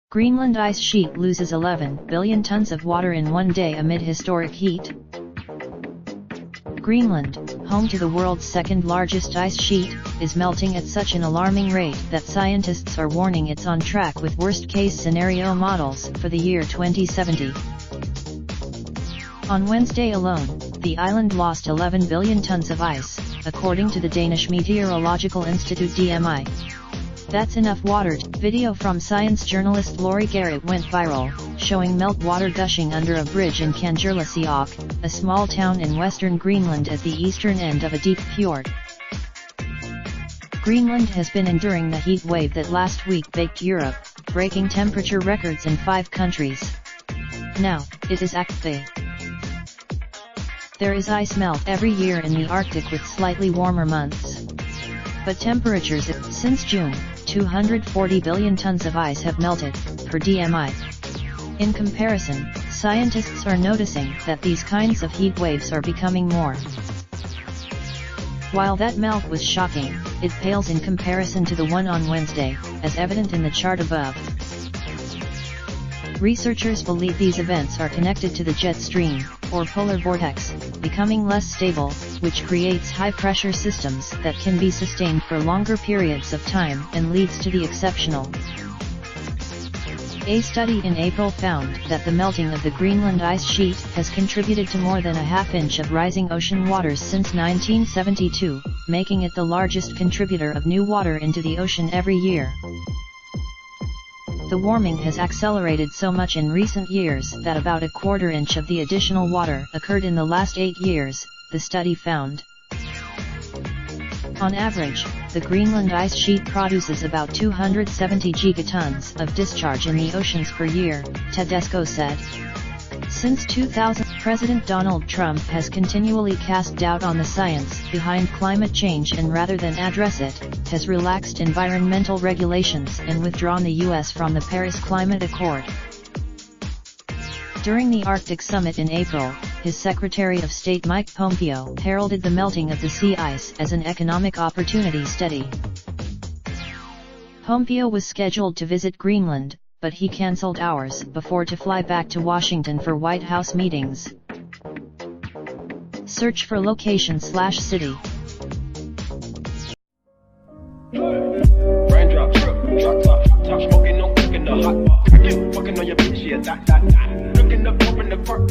Greenland ice sheet loses 11 billion tons of water in one day amid historic heat. Greenland, home to the world's second largest ice sheet, is melting at such an alarming rate that scientists are warning it's on track with worst-case scenario models for the year 2070. On Wednesday alone, the island lost 11 billion tons of ice, according to the Danish Meteorological Institute DMI. That's enough water. Video from science journalist Laurie Garrett went viral, showing meltwater gushing under a bridge in Kangerlussuaq, a small town in western Greenland at the eastern end of a deep fjord. Greenland has been enduring the heat wave that last week baked Europe, breaking temperature records in 5 countries. Now, it is Act Day. There is ice melt every year in the Arctic with slightly warmer months. But temperatures since June, 240 billion tons of ice have melted, per DMI. In comparison, scientists are noticing that these kinds of heat waves are becoming more. While that melt was shocking, it pales in comparison to the one on Wednesday, as evident in the chart above. Researchers believe these events are connected to the jet stream, or polar vortex, becoming less stable, which creates high-pressure systems that can be sustained for longer periods of time and leads to the exceptional. A study in April found that the melting of the Greenland ice sheet has contributed to more than a half-inch of rising ocean waters since 1972, making it the largest contributor of new water into the ocean every year. The warming has accelerated so much in recent years that about a quarter inch of the additional water occurred in the last 8 years, the study found. On average, the Greenland ice sheet produces about 270 gigatons of discharge in the oceans per year, Tedesco said. Since 2000, President Donald Trump has continually cast doubt on the science behind climate change and rather than address it, has relaxed environmental regulations and withdrawn the U.S. from the Paris Climate Accord. During the Arctic Summit in April, his Secretary of State Mike Pompeo heralded the melting of the sea ice as an economic opportunity study. Pompeo was scheduled to visit Greenland, but he cancelled hours before to fly back to Washington for White House meetings. Search for location/city. Raindrop, drop top smoking, no cooking the hot pot. Fucking on your bitch, yeah, that. Looking up, open the park,